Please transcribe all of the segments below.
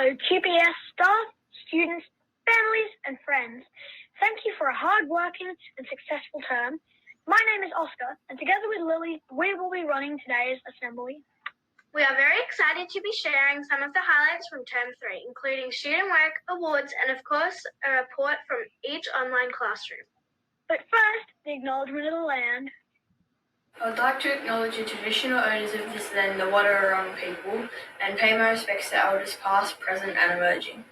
Hello, QPS staff, students, families, and friends. Thank you for a hard-working and successful term. My name is Oscar, and together with Lily, we will be running today's assembly. We are very excited to be sharing some of the highlights from Term 3, including student work, awards, and of course, a report from each online classroom. But first, the acknowledgement of the land. I would like to acknowledge the traditional owners of this land, the Wadawurrung people, and pay my respects to elders past, present, and emerging.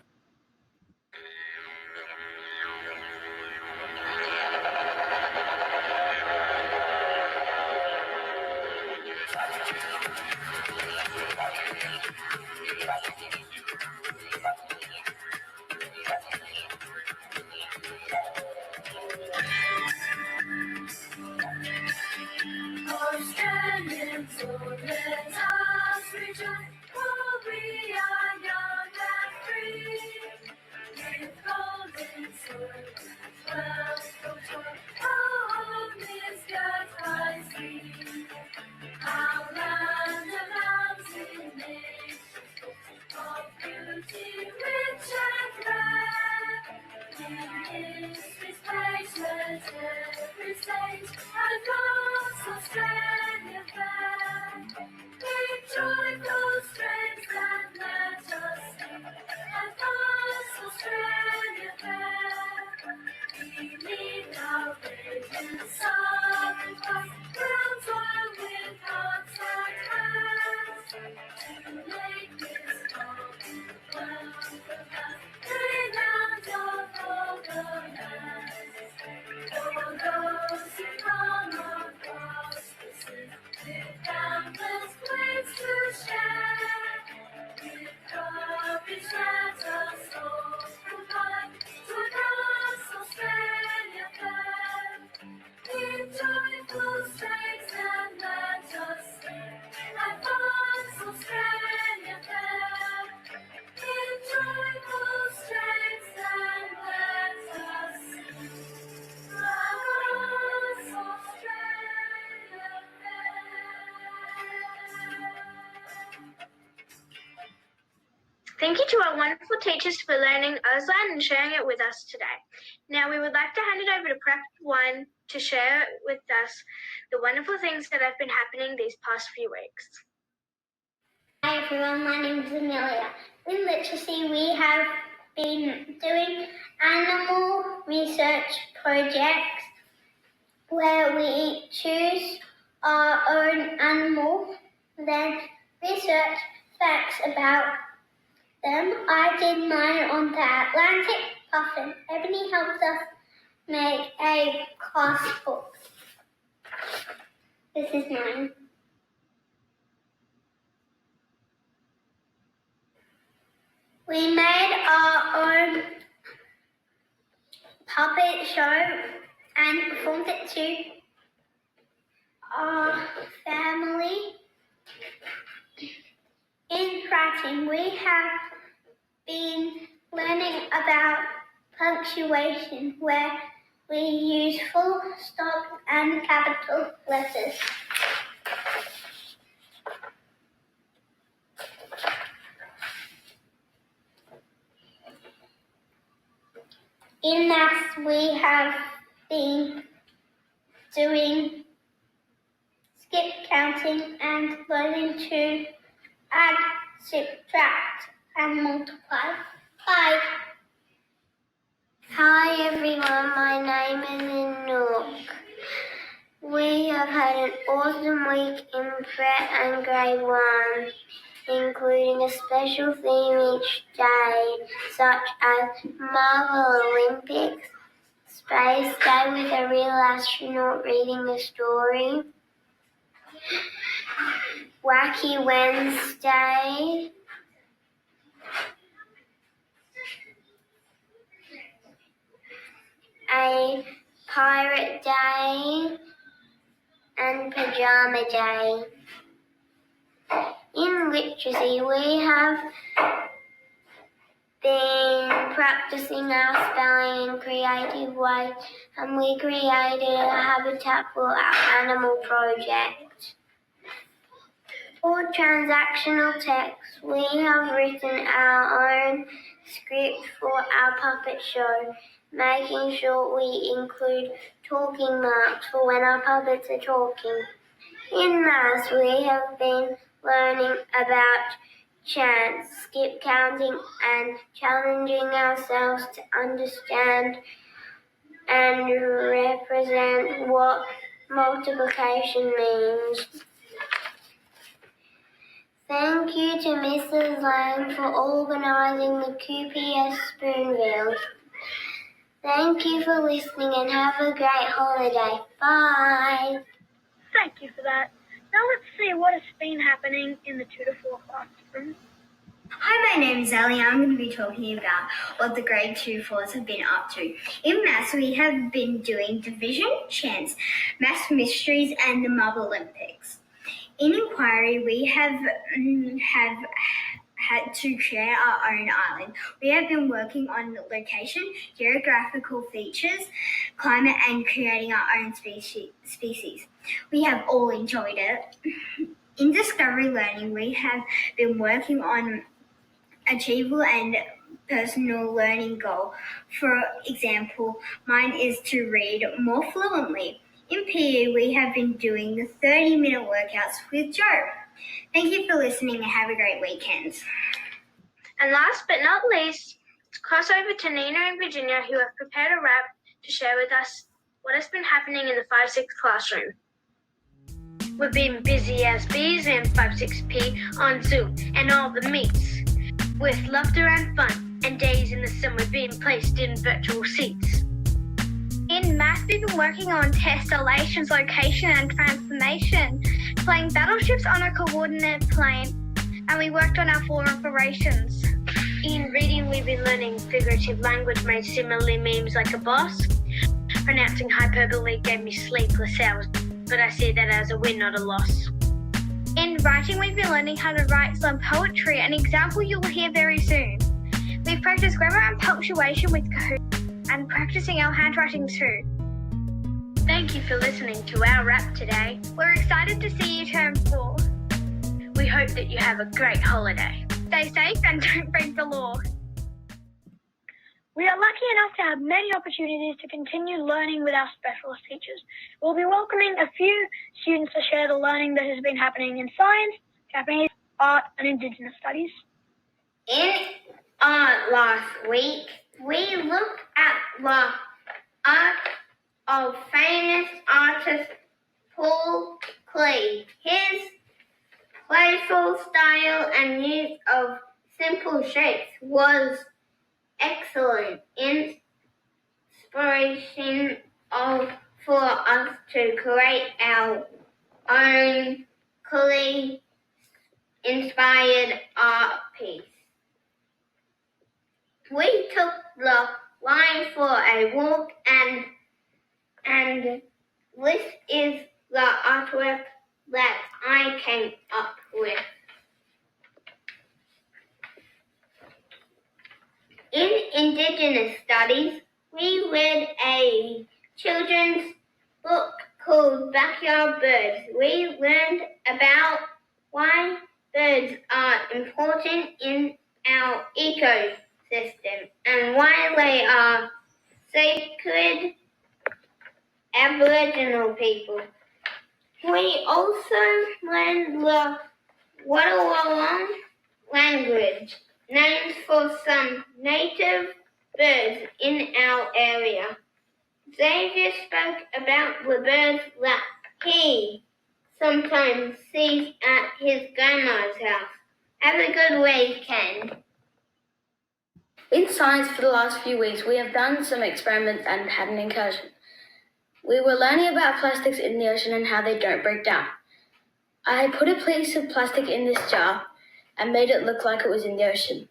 Thank you to our wonderful teachers for learning Auslan and sharing it with us today. Now we would like to hand it over to Prep 1 to share with us the wonderful things that have been happening these past few weeks. Hi everyone, my name is Amelia. In literacy we have been doing animal research projects where we choose our own animal, then research facts about them. I did mine on the Atlantic puffin. Ebony helped us make a class book. This is mine. We made our own puppet show and performed it to our family. In writing, we have been learning about punctuation, where we use full stop and capital letters. In maths, we have been doing skip counting and learning to add, subtract, and multiply. Bye. Hi everyone, my name is Anouk. We have had an awesome week in Prep and Grade 1, including a special theme each day, such as Marvel Olympics, Space Day with a real astronaut reading a story, Wacky Wednesday, a Pirate Day, and Pajama Day. In literacy, we have been practicing our spelling in creative ways, and we created a habitat for our animal project. For transactional text, we have written our own script for our puppet show, making sure we include talking marks for when our puppets are talking. In maths, we have been learning about chants, skip counting, and challenging ourselves to understand and represent what multiplication means. Thank you to Mrs. Lang for organising the QPS Spoonville. Thank you for listening and have a great holiday. Bye. Thank you for that. Now let's see what has been happening in the 2 to 4 classroom. Hi, my name is Ellie. I'm going to be talking about what the grade 2-4s have been up to. In maths, we have been doing division, chance, maths mysteries, and the Marble Olympics. In inquiry, we have had to share our own island. We have been working on location, geographical features, climate, and creating our own species. We have all enjoyed it. In discovery learning, we have been working on achievable and personal learning goal. For example, mine is to read more fluently. In PE, we have been doing the 30-minute workouts with Joe. Thank you for listening and have a great weekend. And last but not least, let's cross over to Nina and Virginia, who have prepared a rap to share with us what has been happening in the 5-6 classroom. We've been busy as bees in 5-6P on Zoom and all the meets, with laughter and fun, and days in the sun we've been placed in virtual seats. In math, we've been working on testations, location and transformation, playing battleships on a coordinate plane, and we worked on our 4 operations. In reading, we've been learning figurative language, made similarly memes like a boss. Pronouncing hyperbole gave me sleepless hours, but I see that as a win, not a loss. In writing, we've been learning how to write some poetry, an example you will hear very soon. We've practiced grammar and punctuation with Kahoot and practicing our handwriting too. Thank you for listening to our rap today. We're excited to see you term 4. We hope that you have a great holiday. Stay safe and don't break the law. We are lucky enough to have many opportunities to continue learning with our specialist teachers. We'll be welcoming a few students to share the learning that has been happening in science, Japanese, art, and Indigenous studies. In art last week, we looked at the art of famous artist Paul Klee. His playful style and use of simple shapes was excellent inspiration for us to create our own Klee-inspired art piece. We took the line for a walk and this is the artwork that I came up with. In Indigenous Studies, we read a children's book called Backyard Birds. We learned about why birds are important in our ecosystem and why they are sacred Aboriginal people. We also learned the Wadawurrung language, names for some native birds in our area. Xavier spoke about the birds that he sometimes sees at his grandma's house. Have a good weekend. In science for the last few weeks, we have done some experiments and had an incursion. We were learning about plastics in the ocean and how they don't break down. I had put a piece of plastic in this jar and made it look like it was in the ocean.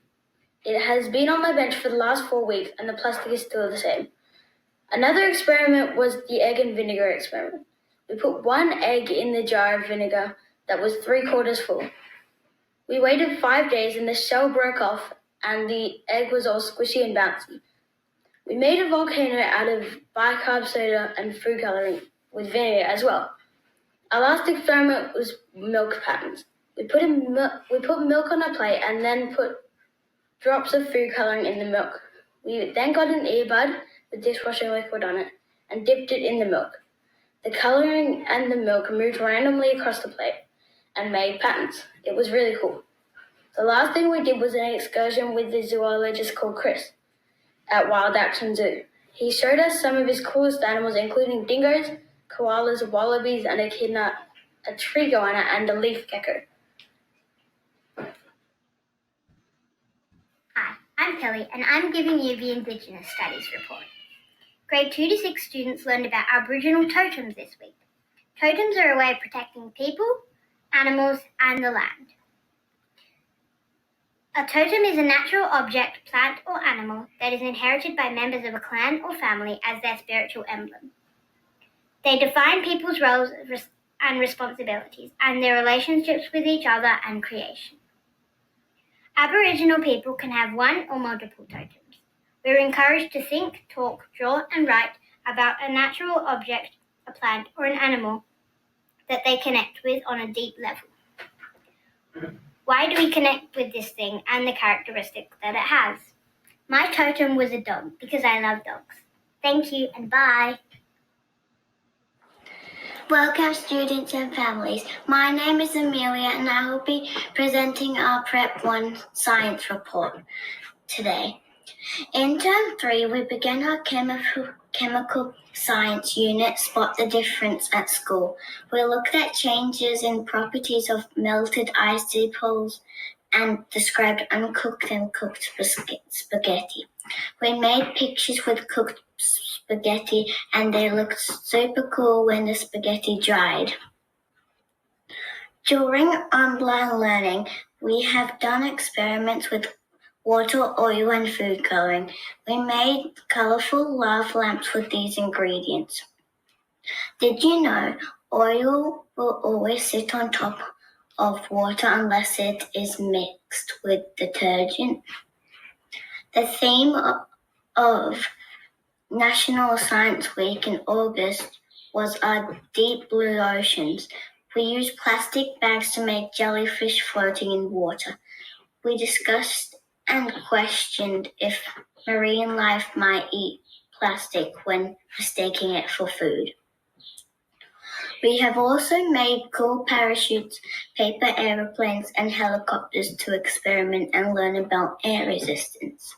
It has been on my bench for the last 4 weeks and the plastic is still the same. Another experiment was the egg and vinegar experiment. We put 1 egg in the jar of vinegar that was 3/4 full. We waited 5 days and the shell broke off and the egg was all squishy and bouncy. We made a volcano out of bicarb soda and food coloring with vinegar as well. Our last experiment was milk patterns. We put milk on a plate and then put drops of food colouring in the milk. We then got an earbud with dishwashing liquid on it and dipped it in the milk. The colouring and the milk moved randomly across the plate and made patterns. It was really cool. The last thing we did was an excursion with the zoologist called Chris at Wild Action Zoo. He showed us some of his coolest animals, including dingoes, koalas, wallabies, and echidna, a tree goanna, and a leaf gecko. Hi, I'm Kelly, and I'm giving you the Indigenous Studies report. Grade 2 to 6 students learned about Aboriginal totems this week. Totems are a way of protecting people, animals, and the land. A totem is a natural object, plant, or animal that is inherited by members of a clan or family as their spiritual emblem. They define people's roles and responsibilities and their relationships with each other and creation. Aboriginal people can have one or multiple totems. We're encouraged to think, talk, draw, and write about a natural object, a plant, or an animal that they connect with on a deep level. Why do we connect with this thing and the characteristic that it has? My totem was a dog because I love dogs. Thank you and bye. Welcome students and families. My name is Amelia and I will be presenting our Prep 1 science report today. In Term 3, we began our chemical science unit, Spot the Difference at School. We looked at changes in properties of melted icicles and described uncooked and cooked spaghetti. We made pictures with cooked spaghetti and they looked super cool when the spaghetti dried. During online learning, we have done experiments with water, oil, and food coloring. We made colorful lava lamps with these ingredients. Did you know oil will always sit on top of water unless it is mixed with detergent? The theme of National Science Week in August was our deep blue oceans. We used plastic bags to make jellyfish floating in water. We discussed and questioned if marine life might eat plastic when mistaking it for food. We have also made cool parachutes, paper aeroplanes, and helicopters to experiment and learn about air resistance.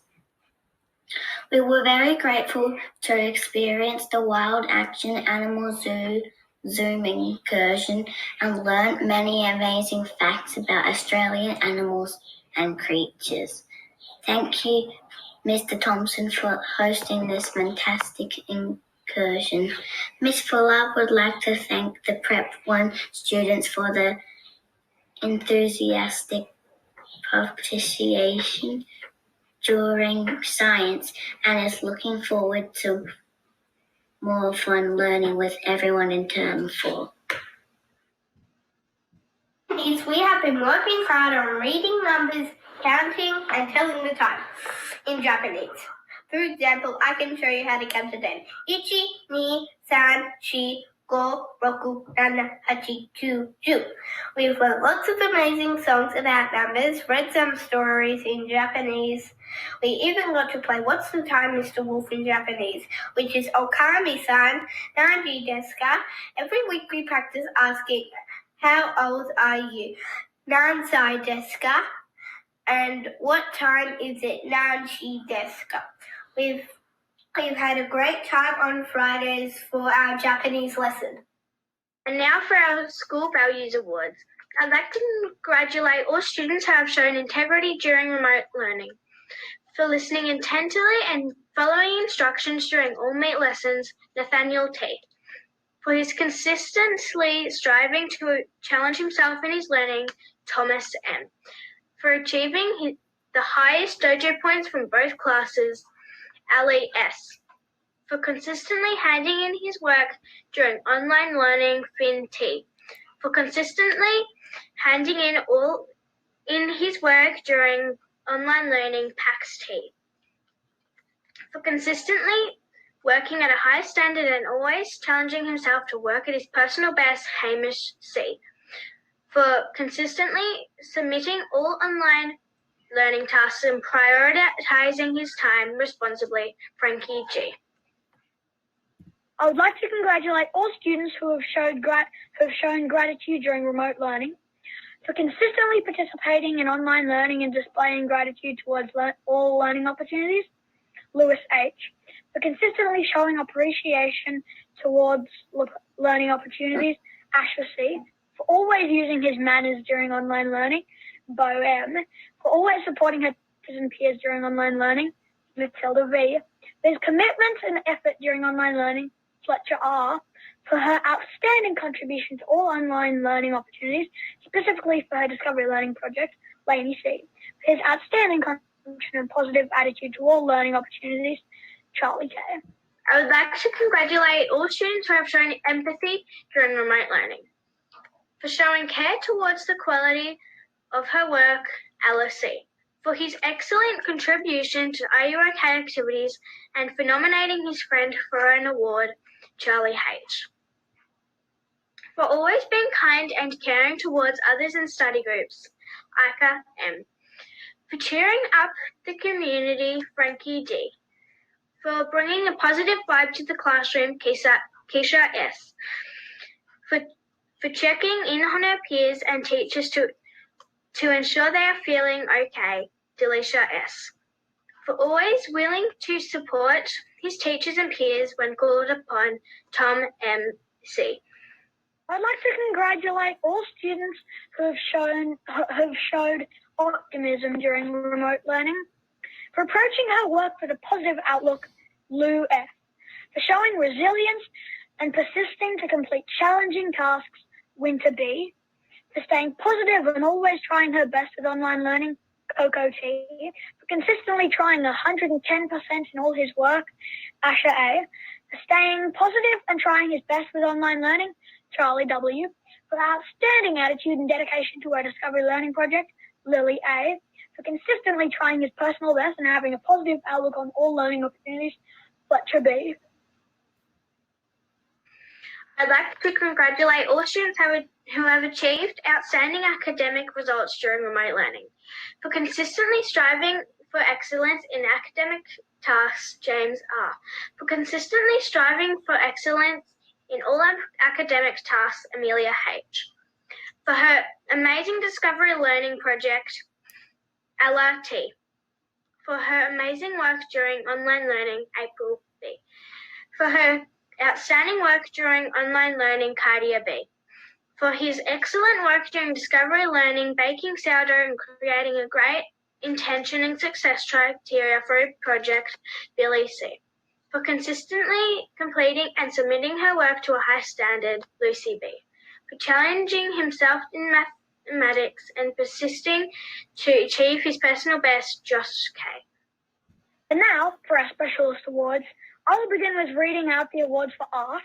We were very grateful to experience the Wild Action Animal Zoo Zoom incursion and learn many amazing facts about Australian animals and creatures. Thank you, Mr. Thompson, for hosting this fantastic incursion. Ms. Fuller would like to thank the Prep 1 students for their enthusiastic participation during science and is looking forward to more fun learning with everyone in Term 4. We have been working hard on reading numbers, counting, and telling the time in Japanese. For example, I can show you how to count to 10. Ichi, ni, san, shi, go, roku, nana, hachi, chu, ju. We've learned lots of amazing songs about numbers, read some stories in Japanese. We even got to play What's the Time, Mr. Wolf in Japanese, which is Okami-san, Nanji desu ka? Every week we practice asking, how old are you? Nansai desu ka? And what time is it? Nanshi desu ka? We've had a great time on Fridays for our Japanese lesson. And now for our School Values Awards. I'd like to congratulate all students who have shown integrity during remote learning, for listening intently and following instructions during all meet lessons, Nathaniel Tate. For his consistently striving to challenge himself in his learning, Thomas M. For achieving the highest dojo points from both classes, Ali S. For consistently handing in his work during online learning, Finn T. For consistently handing in his work during online learning, Pax T. For consistently working at a high standard and always challenging himself to work at his personal best, Hamish C. For consistently submitting all online learning tasks and prioritizing his time responsibly, Frankie G. I would like to congratulate all students who have shown gratitude during remote learning. For consistently participating in online learning and displaying gratitude towards all learning opportunities, Lewis H. For consistently showing appreciation towards learning opportunities, Asher C. For always using his manners during online learning, Bo M. For always supporting her teachers and peers during online learning, Matilda V. For his commitment and effort during online learning, Fletcher R. For her outstanding contribution to all online learning opportunities, specifically for her Discovery Learning project, Lainey C. For his outstanding contribution and positive attitude to all learning opportunities, Charlie K. I would like to congratulate all students who have shown empathy during remote learning. For showing care towards the quality of her work, Ella C. For his excellent contribution to Are You OK activities and for nominating his friend for an award, Charlie H. For always being kind and caring towards others in study groups, Ika M. For cheering up the community, Frankie D. For bringing a positive vibe to the classroom, Keisha S. For checking in on her peers and teachers to ensure they are feeling okay, Delisha S. For always willing to support his teachers and peers when called upon, Tom M. C. I'd like to congratulate all students who have showed optimism during remote learning. For approaching her work with a positive outlook, Lou F. For showing resilience and persisting to complete challenging tasks, Winter B. For staying positive and always trying her best with online learning, Coco T. For consistently trying 110% in all his work, Asher A. For staying positive and trying his best with online learning, Charlie W. For outstanding attitude and dedication to our Discovery Learning project, Lily A. For consistently trying his personal best and having a positive outlook on all learning opportunities, Fletcher B. I'd like to congratulate all students who have achieved outstanding academic results during remote learning. For consistently striving for excellence in academic tasks, James R. For consistently striving for excellence in all academic tasks, Amelia H. For her amazing Discovery Learning project, Ella T. For her amazing work during online learning, April B. For her outstanding work during online learning, Cardia B. For his excellent work during Discovery Learning, baking sourdough and creating a great intention and success criteria for a project, Billy C. For consistently completing and submitting her work to a high standard, Lucy B. For challenging himself in mathematics and persisting to achieve his personal best, Josh K. And now, for our Specialist Awards, I will begin with reading out the awards for art,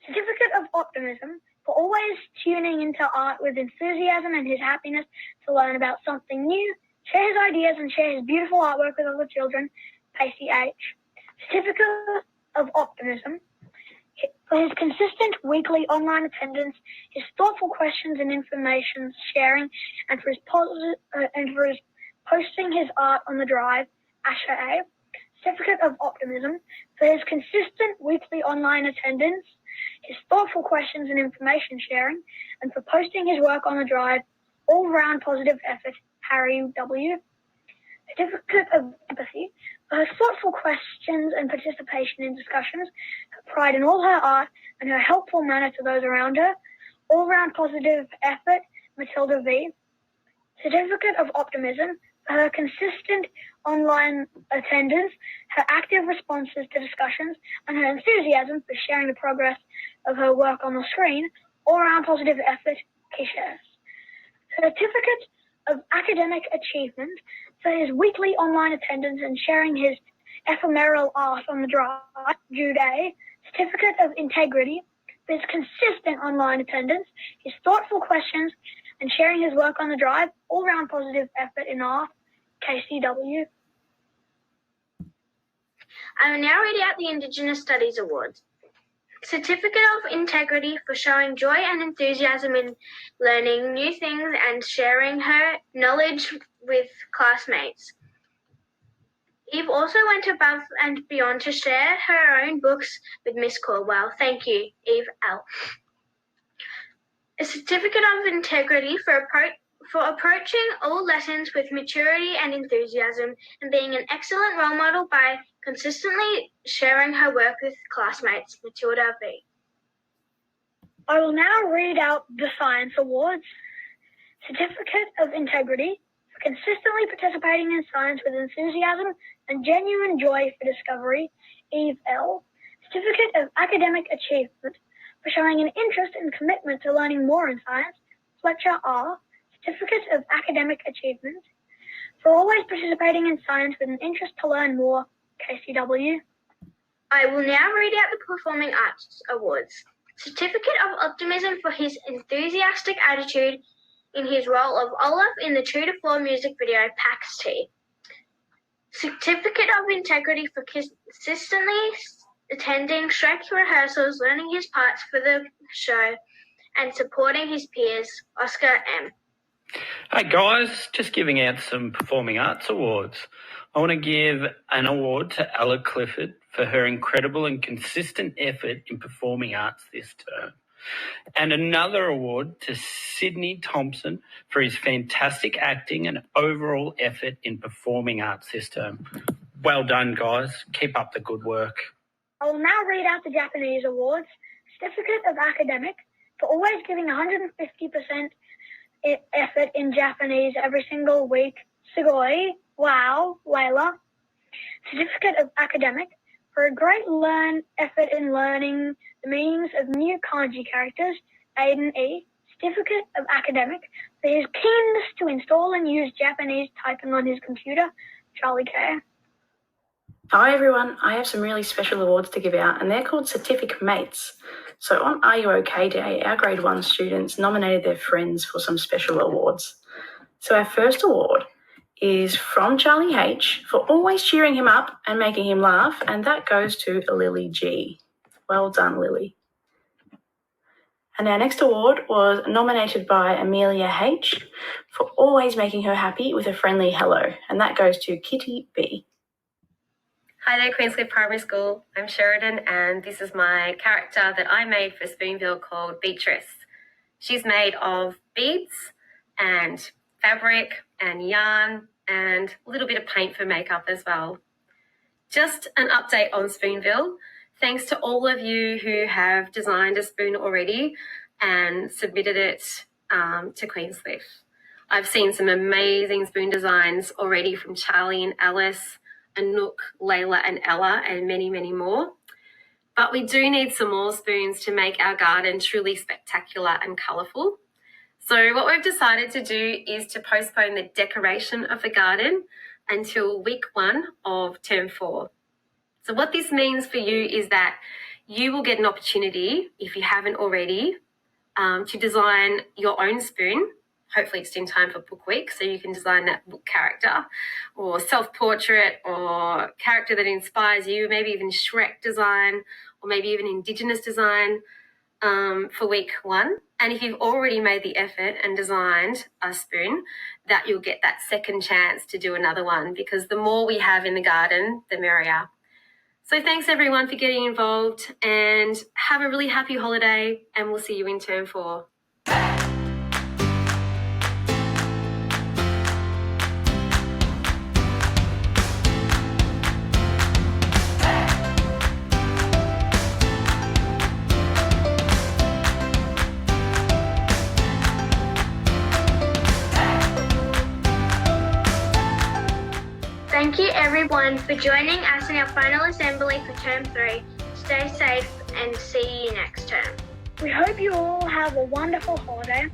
Certificate of Optimism, for always tuning into art with enthusiasm and his happiness to learn about something new, share his ideas and share his beautiful artwork with other children, Pacey H. Certificate of Optimism, for his consistent weekly online attendance, his thoughtful questions and information sharing, and for his posting his art on the drive, Asher A. Certificate of Optimism, for his consistent weekly online attendance, his thoughtful questions and information sharing, and for posting his work on the drive, all-round positive effort, Harry W. Certificate of Empathy, for her thoughtful questions and participation in discussions, her pride in all her art, and her helpful manner to those around her, all-round positive effort, Matilda V. Certificate of Optimism, for her consistent online attendance, her active responses to discussions, and her enthusiasm for sharing the progress of her work on the screen, all-round positive effort, Keisha S. Certificate of Academic Achievement, for his weekly online attendance and sharing his ephemeral art on the drive, Jude A. Certificate of Integrity, for his consistent online attendance, his thoughtful questions, and sharing his work on the drive, all-round positive effort in art, KCW. I will now read out the Indigenous Studies Awards. Certificate of Integrity for showing joy and enthusiasm in learning new things and sharing her knowledge with classmates. Eve also went above and beyond to share her own books with Miss Caldwell. Thank you, Eve L. A Certificate of Integrity for approaching all lessons with maturity and enthusiasm and being an excellent role model by consistently sharing her work with classmates, Matilda V. I will now read out the Science Awards. Certificate of Integrity for consistently participating in science with enthusiasm and genuine joy for discovery, Eve L. Certificate of Academic Achievement for showing an interest and commitment to learning more in science, Fletcher R. Certificate of Academic Achievement for always participating in science with an interest to learn more, KCW. I will now read out the Performing Arts Awards. Certificate of Optimism for his enthusiastic attitude in his role of Olaf in the True to Floor music video Pax T. Certificate of Integrity for consistently attending Shrek rehearsals, learning his parts for the show, and supporting his peers, Oscar M. Hey guys, just giving out some Performing Arts Awards. I want to give an award to Ella Clifford for her incredible and consistent effort in performing arts this term. And another award to Sydney Thompson for his fantastic acting and overall effort in performing arts this term. Well done, guys. Keep up the good work. I will now read out the Japanese awards. Certificate of Academic for always giving 150% effort in Japanese every single week, Sugoi. Wow, Layla. Certificate of Academic for a great effort in learning the meanings of new kanji characters, Aiden E. Certificate of Academic for his keenness to install and use Japanese typing on his computer, Charlie K. Hi everyone, I have some really special awards to give out and they're called Certificate Mates. So on Are You OK Day, our grade 1 students nominated their friends for some special awards. So our first award is from Charlie H for always cheering him up and making him laugh, and that goes to Lily G. Well done, Lily. And our next award was nominated by Amelia H for always making her happy with a friendly hello, and that goes to Kitty B. Hi there, Queenscliff Primary School. I'm Sheridan, and this is my character that I made for Spoonville called Beatrice. She's made of beads and fabric and yarn and a little bit of paint for makeup as well. Just an update on Spoonville. Thanks to all of you who have designed a spoon already and submitted it to Queenscliff. I've seen some amazing spoon designs already from Charlie and Alice, Anouk, Layla and Ella, and many, many more. But we do need some more spoons to make our garden truly spectacular and colourful. So what we've decided to do is to postpone the decoration of the garden until week 1 of term 4. So what this means for you is that you will get an opportunity, if you haven't already, to design your own spoon. Hopefully it's in time for book week, so you can design that book character or self-portrait or character that inspires you, maybe even Shrek design or maybe even Indigenous design for week 1. And if you've already made the effort and designed a spoon, that you'll get that second chance to do another one, because the more we have in the garden, the merrier. So thanks everyone for getting involved, and have a really happy holiday, and we'll see you in term 4. Thank you everyone for joining us in our final assembly for term 3. Stay safe and see you next term. We hope you all have a wonderful holiday.